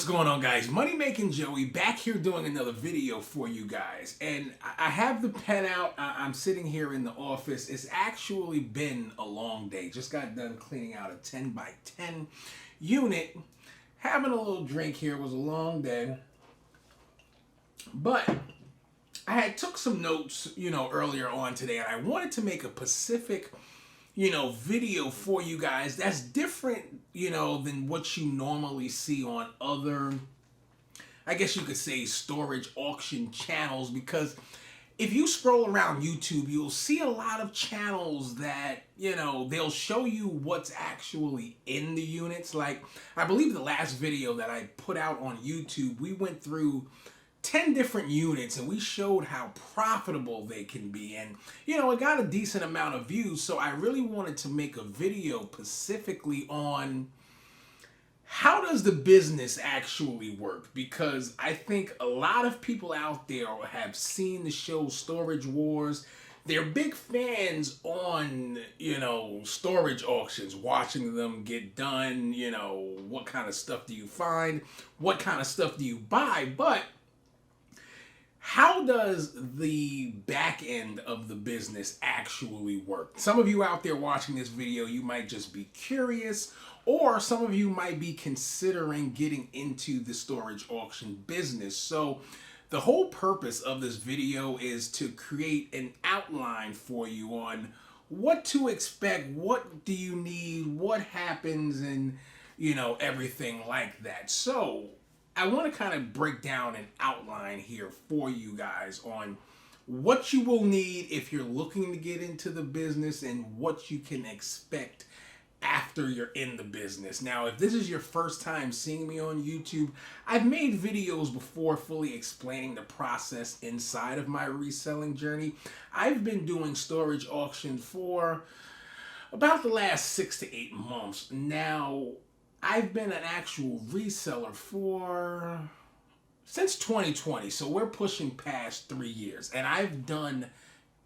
What's going on, guys? Money Making Joey back here doing another video for you guys. And I have the pen out. I'm sitting here in the office. It's actually been a long day. Just got done cleaning out a 10 by 10 unit. Having a little drink here. It was a long day. But I had took some notes, earlier on today, and I wanted to make a specific video for you guys that's different, than what you normally see on other, I guess you could say, storage auction channels. Because if you scroll around YouTube, you'll see a lot of channels that, they'll show you what's actually in the units. Like, I believe the last video that I put out on YouTube, we went through 10 different units and we showed how profitable they can be, and it got a decent amount of views. So I really wanted to make a video specifically on how does the business actually work, because I think a lot of people out there have seen the show Storage Wars. They're big fans on, storage auctions, watching them get done. What kind of stuff do you find? What kind of stuff do you buy? But how does the back end of the business actually work? Some of you out there watching this video, you might just be curious, or some of you might be considering getting into the storage auction business. So the whole purpose of this video is to create an outline for you on what to expect, what do you need, what happens, and everything like that. So I want to kind of break down an outline here for you guys on what you will need if you're looking to get into the business and what you can expect after you're in the business. Now, if this is your first time seeing me on YouTube, I've made videos before fully explaining the process inside of my reselling journey. I've been doing storage auctions for about the last 6 to 8 months. Now, I've been an actual reseller since 2020, so we're pushing past 3 years, and I've done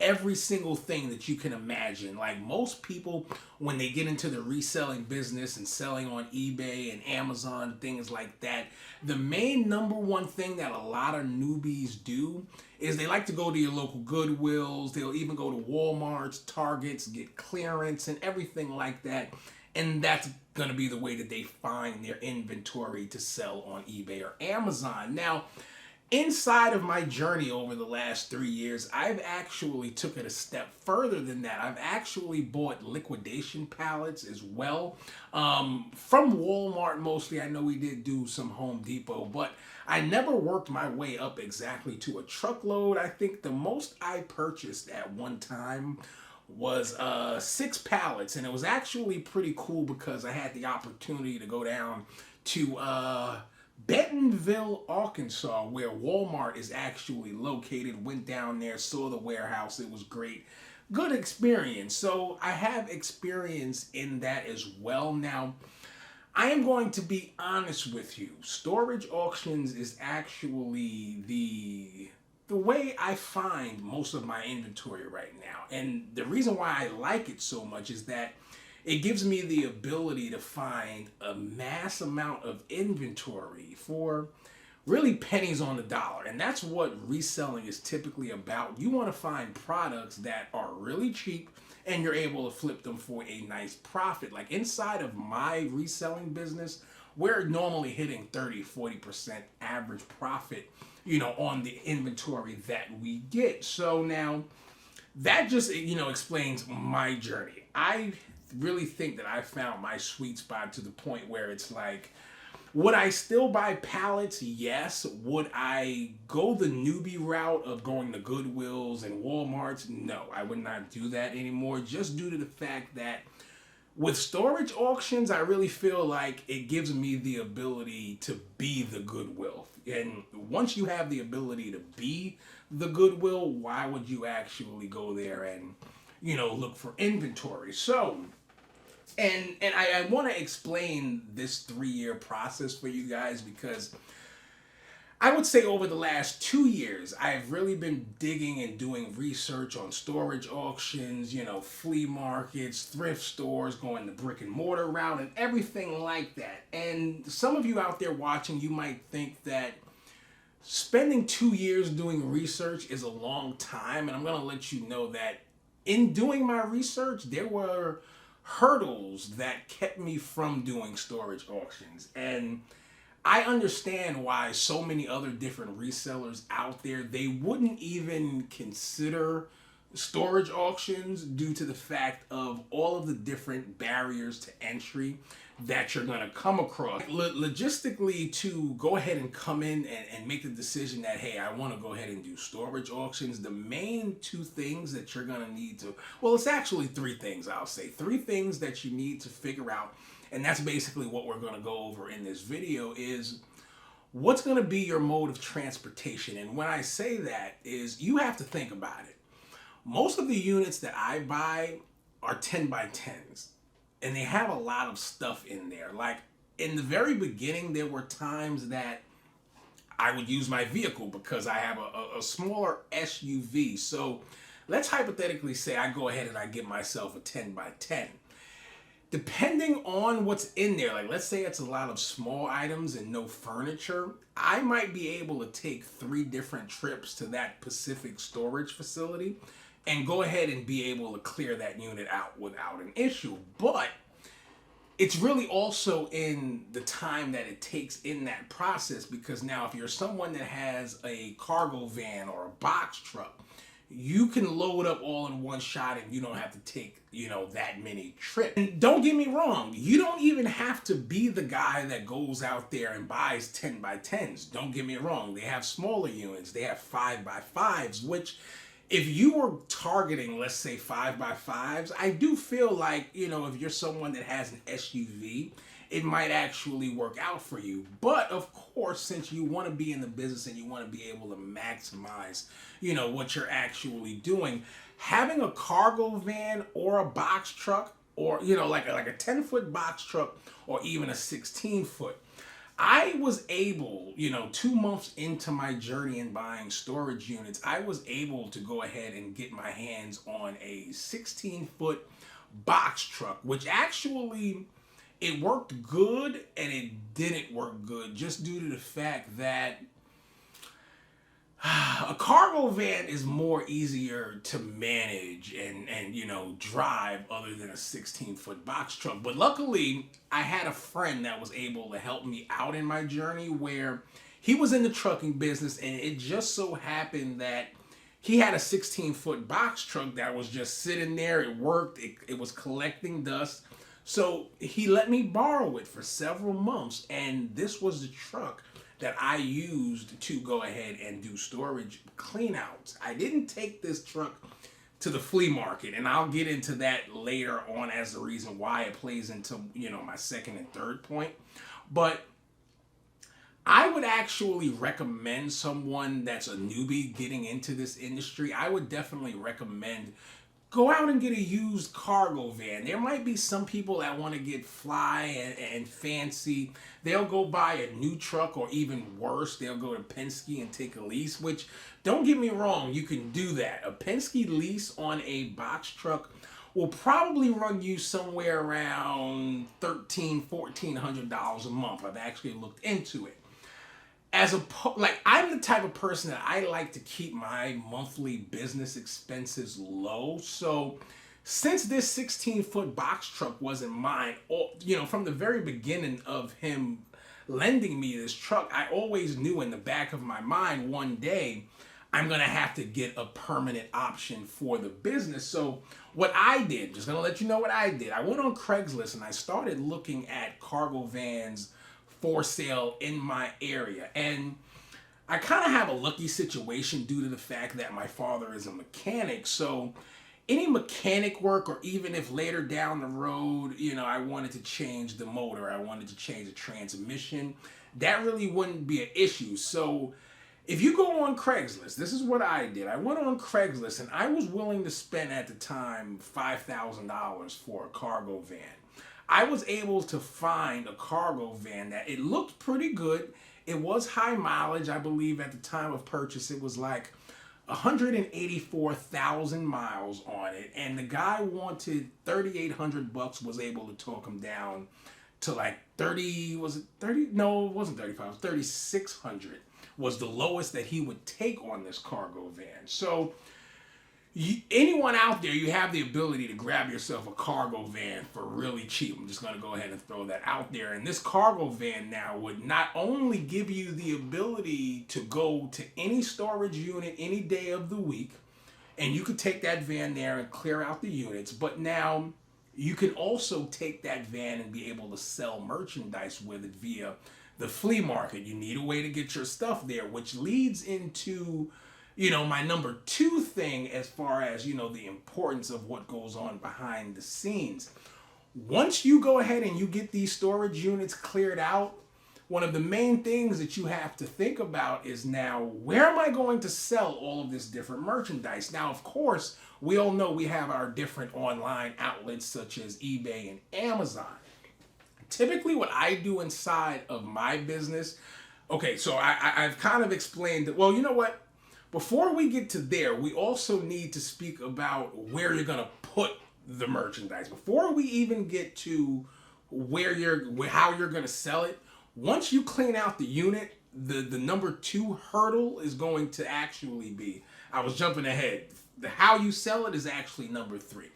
every single thing that you can imagine. Like most people, when they get into the reselling business and selling on eBay and Amazon, things like that, the main number one thing that a lot of newbies do is they like to go to your local Goodwills. They'll even go to Walmarts, Targets, get clearance and everything like that. And that's going to be the way that they find their inventory to sell on eBay or Amazon. Now, inside of my journey over the last 3 years, I've actually took it a step further than that. I've actually bought liquidation pallets as well. From Walmart mostly. I know we did do some Home Depot, but I never worked my way up exactly to a truckload. I think the most I purchased at one time was 6 pallets, and it was actually pretty cool because I had the opportunity to go down to Bentonville, Arkansas, where Walmart is actually located. Went down there, saw the warehouse. It was great. Good experience. So I have experience in that as well. Now, I am going to be honest with you. Storage auctions is actually the way I find most of my inventory right now. And the reason why I like it so much is that it gives me the ability to find a mass amount of inventory for really pennies on the dollar. And that's what reselling is typically about. You want to find products that are really cheap and you're able to flip them for a nice profit. Like inside of my reselling business, we're normally hitting 30-40% average profit, on the inventory that we get. So now that just, explains my journey. I really think that I found my sweet spot to the point where it's like, would I still buy pallets? Yes. Would I go the newbie route of going to Goodwills and Walmarts? No, I would not do that anymore, just due to the fact that with storage auctions, I really feel like it gives me the ability to be the Goodwill. And once you have the ability to be the Goodwill, why would you actually go there and, look for inventory? So, and I want to explain this 3-year process for you guys, because I would say over the last 2 years, I've really been digging and doing research on storage auctions, flea markets, thrift stores, going the brick and mortar route, and everything like that. And some of you out there watching, you might think that spending 2 years doing research is a long time. And I'm going to let you know that in doing my research, there were hurdles that kept me from doing storage auctions. And I understand why so many other different resellers out there, they wouldn't even consider storage auctions due to the fact of all of the different barriers to entry that you're going to come across. Logistically, to go ahead and come in and make the decision that, hey, I want to go ahead and do storage auctions, the main two things that you're going to need to, well, it's actually three things, I'll say. Three things that you need to figure out, and that's basically what we're going to go over in this video, is what's going to be your mode of transportation. And when I say that is, you have to think about it. Most of the units that I buy are 10 by 10s, and they have a lot of stuff in there. Like in the very beginning, there were times that I would use my vehicle because I have a smaller SUV. So let's hypothetically say I go ahead and I get myself a 10 by 10. Depending on what's in there, like let's say it's a lot of small items and no furniture, I might be able to take 3 different trips to that specific storage facility and go ahead and be able to clear that unit out without an issue. But it's really also in the time that it takes in that process, because now if you're someone that has a cargo van or a box truck, you can load up all in one shot and you don't have to take, that many trips. And don't get me wrong, you don't even have to be the guy that goes out there and buys 10 by 10s. Don't get me wrong, they have smaller units, they have 5 by 5s, which if you were targeting, let's say 5 by 5s, I do feel like, if you're someone that has an SUV, it might actually work out for you. But of course, since you want to be in the business and you want to be able to maximize, what you're actually doing, having a cargo van or a box truck, or, like a 10-foot box truck or even a 16-foot, I was able, 2 months into my journey in buying storage units, I was able to go ahead and get my hands on a 16-foot box truck, which actually, it worked good and it didn't work good just due to the fact that a cargo van is more easier to manage and drive other than a 16-foot box truck. But luckily, I had a friend that was able to help me out in my journey, where he was in the trucking business, and it just so happened that he had a 16-foot box truck that was just sitting there. It worked. It was collecting dust. So he let me borrow it for several months, and this was the truck that I used to go ahead and do storage cleanouts. I didn't take this truck to the flea market, and I'll get into that later on as the reason why it plays into, my second and third point. But I would actually recommend someone that's a newbie getting into this industry, I would definitely recommend go out and get a used cargo van. There might be some people that want to get fly and fancy. They'll go buy a new truck, or even worse, they'll go to Penske and take a lease, which, don't get me wrong, you can do that. A Penske lease on a box truck will probably run you somewhere around $1,300-$1,400 a month. I've actually looked into it. I'm the type of person that I like to keep my monthly business expenses low. So since this 16-foot box truck wasn't mine, from the very beginning of him lending me this truck, I always knew in the back of my mind, one day I'm going to have to get a permanent option for the business. So what I did, just going to let you know what I did. I went on Craigslist and I started looking at cargo vans for sale in my area. And I kind of have a lucky situation due to the fact that my father is a mechanic. So any mechanic work, or even if later down the road, I wanted to change the motor, I wanted to change the transmission, that really wouldn't be an issue. So if you go on Craigslist, this is what I did. I went on Craigslist and I was willing to spend at the time $5,000 for a cargo van. I was able to find a cargo van that it looked pretty good. It was high mileage. I believe at the time of purchase, it was like 184,000 miles on it, and the guy wanted $3,800. Was able to talk him down to like 30. Was it 30? No, it wasn't 35. It was 3,600. Was the lowest that he would take on this cargo van. So anyone out there, you have the ability to grab yourself a cargo van for really cheap. I'm just going to go ahead and throw that out there. And this cargo van now would not only give you the ability to go to any storage unit any day of the week, and you could take that van there and clear out the units, but now you can also take that van and be able to sell merchandise with it via the flea market. You need a way to get your stuff there, which leads into my number two thing as far as, the importance of what goes on behind the scenes. Once you go ahead and you get these storage units cleared out, one of the main things that you have to think about is now, where am I going to sell all of this different merchandise? Now, of course, we all know we have our different online outlets such as eBay and Amazon. Typically, what I do inside of my business, okay, so I've kind of explained that, well, you know what? Before we get to there, we also need to speak about where you're going to put the merchandise. Before we even get to how you're going to sell it, once you clean out the unit, the number two hurdle is going to actually be, I was jumping ahead, how you sell it is actually number three.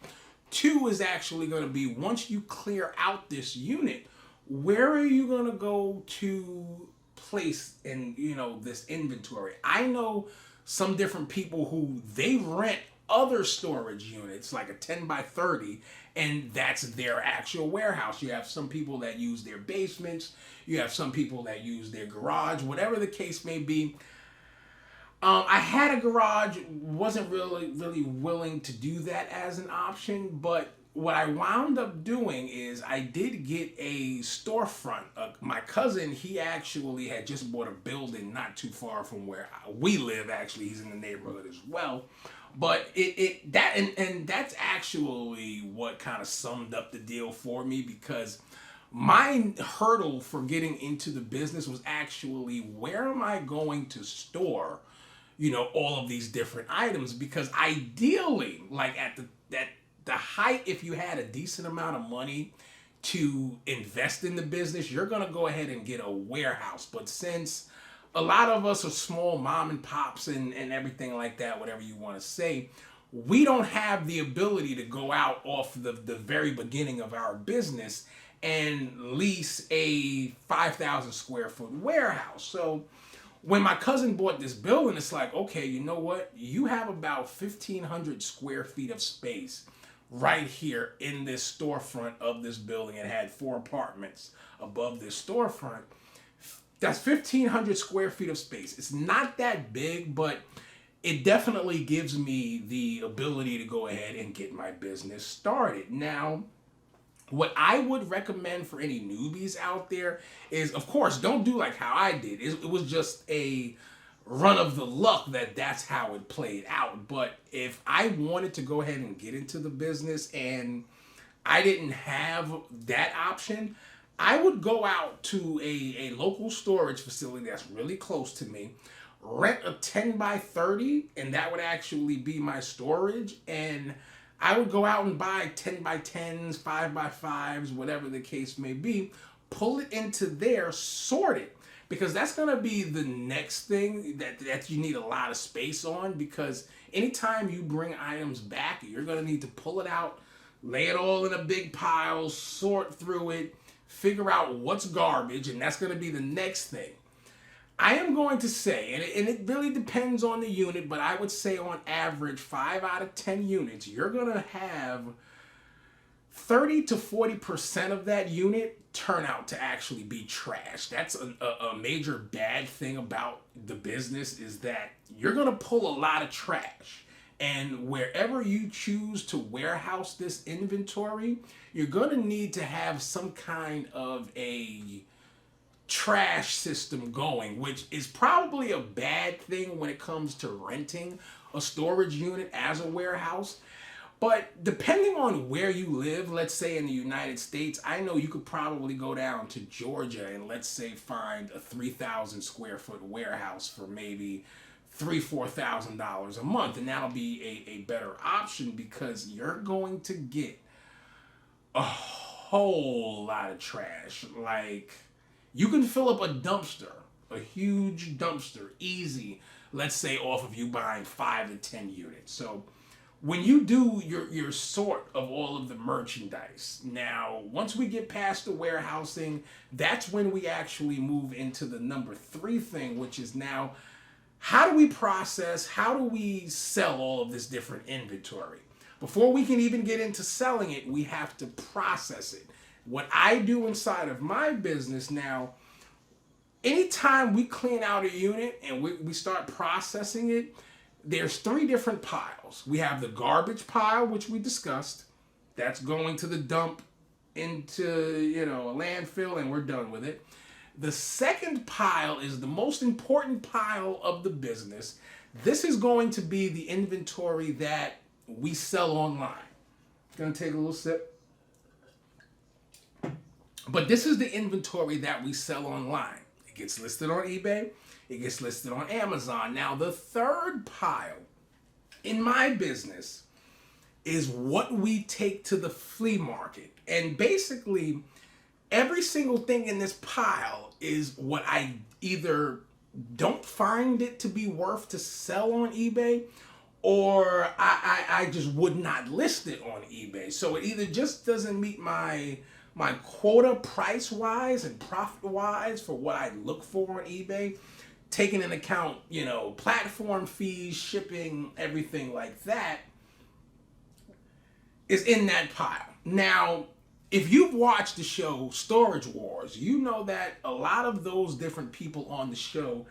Two is actually going to be, once you clear out this unit, where are you going to go to place in, this inventory? I know some different people who they rent other storage units, like a 10 by 30, and that's their actual warehouse. You have some people that use their basements. You have some people that use their garage, whatever the case may be. I had a garage, wasn't really willing to do that as an option, but what I wound up doing is I did get a storefront. My cousin, he actually had just bought a building not too far from where we live. Actually, he's in the neighborhood as well. But that's actually what kind of summed up the deal for me, because my hurdle for getting into the business was actually, where am I going to store, all of these different items? Because ideally, like at the height, if you had a decent amount of money to invest in the business, you're going to go ahead and get a warehouse. But since a lot of us are small mom and pops and everything like that, whatever you want to say, we don't have the ability to go out off the very beginning of our business and lease a 5,000 square foot warehouse. So when my cousin bought this building, it's like, okay, you know what? You have about 1,500 square feet of space right here in this storefront of this building. It had 4 apartments above this storefront. That's 1,500 square feet of space. It's not that big, but it definitely gives me the ability to go ahead and get my business started. Now, what I would recommend for any newbies out there is, of course, don't do like how I did. It was just a run of the luck that's how it played out. But if I wanted to go ahead and get into the business and I didn't have that option, I would go out to a local storage facility that's really close to me, rent a 10 by 30, and that would actually be my storage. And I would go out and buy 10 by 10s, 5 by 5s, whatever the case may be, pull it into there, sort it. Because that's going to be the next thing that you need a lot of space on, because anytime you bring items back, you're going to need to pull it out, lay it all in a big pile, sort through it, figure out what's garbage, and that's going to be the next thing. I am going to say, and it really depends on the unit, but I would say on average, 5 out of 10 units, you're going to have 30 to 40% of that unit turn out to actually be trash. That's a major bad thing about the business, is that you're going to pull a lot of trash. And wherever you choose to warehouse this inventory, you're going to need to have some kind of a trash system going, which is probably a bad thing when it comes to renting a storage unit as a warehouse. But depending on where you live, let's say in the United States, I know you could probably go down to Georgia and let's say find a 3,000 square foot warehouse for maybe $3,000-$4,000 a month, and that'll be a better option because you're going to get a whole lot of trash. Like, you can fill up a dumpster, a huge dumpster, easy, let's say off of you buying 5 to 10 units. So when you do your sort of all of the merchandise, now once we get past the warehousing, that's when we actually move into the number 3 thing, which is now, how do we process, how do we sell all of this different inventory? Before we can even get into selling it, we have to process it. What I do inside of my business now, anytime we clean out a unit and we start processing it, there's 3 different piles. We have the garbage pile, which we discussed. That's going to the dump into, a landfill, and we're done with it. The second pile is the most important pile of the business. This is going to be the inventory that we sell online. Gonna take a little sip. But this is the inventory that we sell online. It gets listed on eBay. It gets listed on Amazon. Now, the third pile in my business is what we take to the flea market. And basically, every single thing in this pile is what I either don't find it to be worth to sell on eBay, or I just would not list it on eBay. So it either just doesn't meet my quota price-wise and profit-wise for what I look for on eBay, taking into account, platform fees, shipping, everything like that, is in that pile. Now, if you've watched the show Storage Wars, you know that a lot of those different people on the show,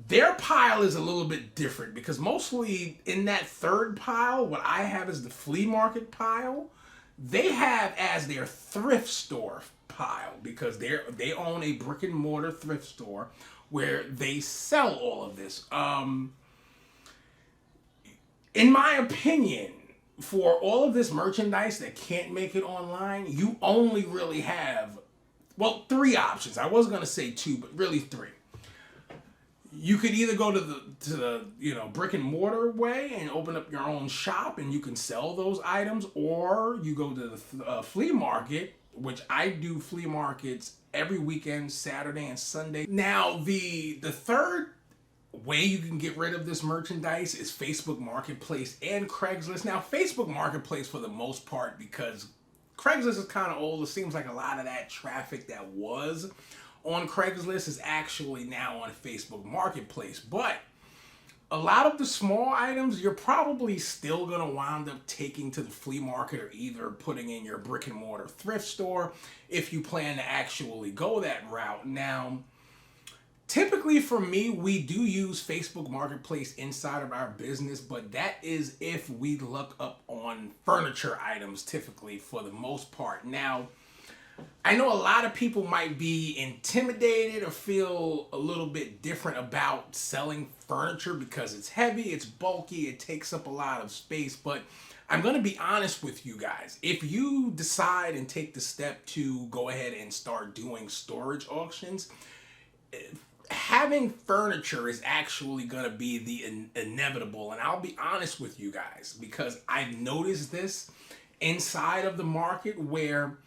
their pile is a little bit different because mostly in that third pile, what I have is the flea market pile. They have as their thrift store pile because they own a brick and mortar thrift store where they sell all of this. In my opinion, for all of this merchandise that can't make it online, you only really have, 3 options. I was going to say 2, but really 3. You could either go to the brick and mortar way and open up your own shop and you can sell those items, or you go to the flea market, which I do flea markets every weekend, Saturday and Sunday. Now, the third way you can get rid of this merchandise is Facebook Marketplace and Craigslist. Now, Facebook Marketplace for the most part, because Craigslist is kind of old. It seems like a lot of that traffic that was on Craigslist is actually now on Facebook Marketplace. But a lot of the small items, you're probably still going to wind up taking to the flea market or either putting in your brick and mortar thrift store if you plan to actually go that route. Now, typically for me, we do use Facebook Marketplace inside of our business, but that is if we look up on furniture items typically for the most part. Now, I know a lot of people might be intimidated or feel a little bit different about selling furniture because it's heavy, it's bulky, it takes up a lot of space, but I'm going to be honest with you guys. If you decide and take the step to go ahead and start doing storage auctions, having furniture is actually going to be the inevitable. And I'll be honest with you guys, because I've noticed this inside of the market where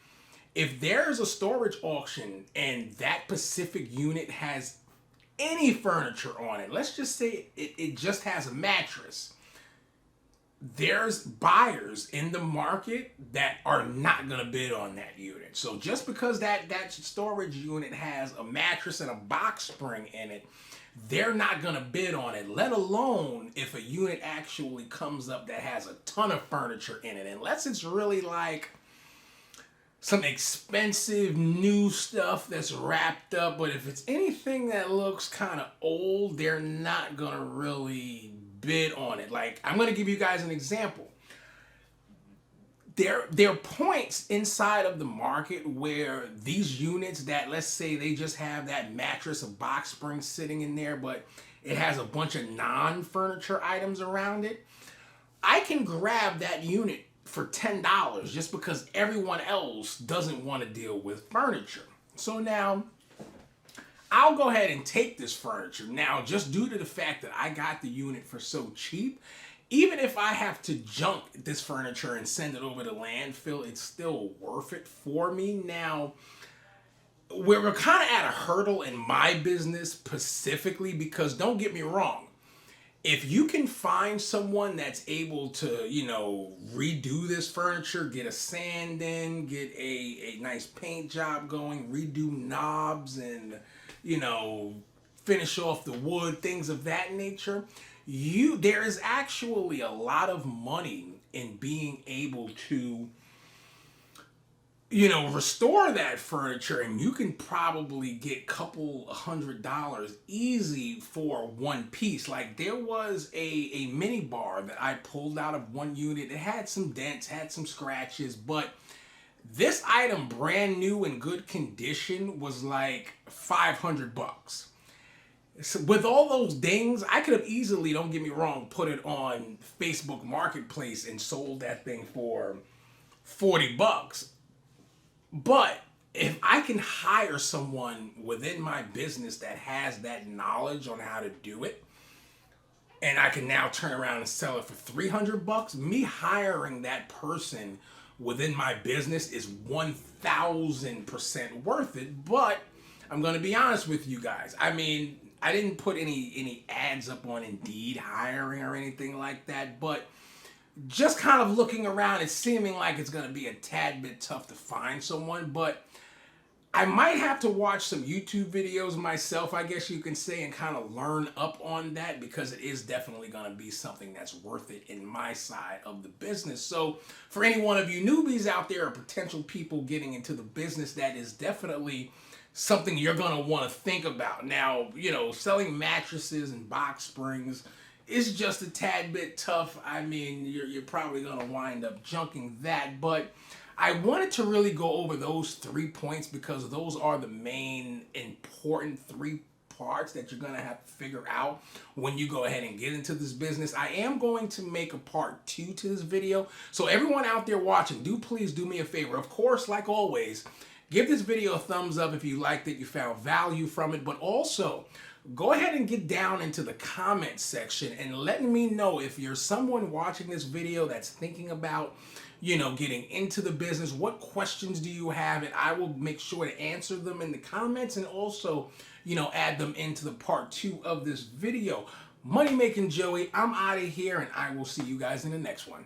if there's a storage auction and that specific unit has any furniture on it, let's just say it just has a mattress, there's buyers in the market that are not going to bid on that unit. So just because that storage unit has a mattress and a box spring in it, they're not going to bid on it, let alone if a unit actually comes up that has a ton of furniture in it, unless it's really like some expensive new stuff that's wrapped up. But if it's anything that looks kind of old, they're not going to really bid on it. Like, I'm going to give you guys an example. There are points inside of the market where these units that, let's say they just have that mattress, a box spring sitting in there, but it has a bunch of non-furniture items around it. I can grab that unit for $10 just because everyone else doesn't want to deal with furniture. So now I'll go ahead and take this furniture. Now, just due to the fact that I got the unit for so cheap, even if I have to junk this furniture and send it over to landfill, it's still worth it for me. Now, we're kind of at a hurdle in my business specifically because don't get me wrong, if you can find someone that's able to, redo this furniture, get a sand in, get a nice paint job going, redo knobs and, finish off the wood, things of that nature, there is actually a lot of money in being able to restore that furniture, and you can probably get a couple $100 easy for one piece. Like there was a mini bar that I pulled out of one unit. It had some dents, had some scratches, but this item, brand new in good condition, was like $500. So with all those dings, I could have easily, don't get me wrong, put it on Facebook Marketplace and sold that thing for $40. But if I can hire someone within my business that has that knowledge on how to do it, and I can now turn around and sell it for $300, me hiring that person within my business is 1,000% worth it. But I'm going to be honest with you guys. I mean, I didn't put any ads up on Indeed hiring or anything like that, but just kind of looking around, it's seeming like it's going to be a tad bit tough to find someone, but I might have to watch some YouTube videos myself, I guess you can say, and kind of learn up on that because it is definitely going to be something that's worth it in my side of the business. So for any one of you newbies out there or potential people getting into the business, that is definitely something you're going to want to think about. Now, selling mattresses and box springs is just a tad bit tough. I mean, you're probably going to wind up junking that, but I wanted to really go over those 3 points because those are the main important 3 parts that you're going to have to figure out when you go ahead and get into this business. I am going to make a part 2 to this video. So everyone out there watching, please do me a favor. Of course, like always, give this video a thumbs up if you liked it, you found value from it, but also go ahead and get down into the comment section and let me know if you're someone watching this video that's thinking about, getting into the business. What questions do you have? And I will make sure to answer them in the comments and also, add them into the part 2 of this video. Money Making Joey, I'm out of here and I will see you guys in the next one.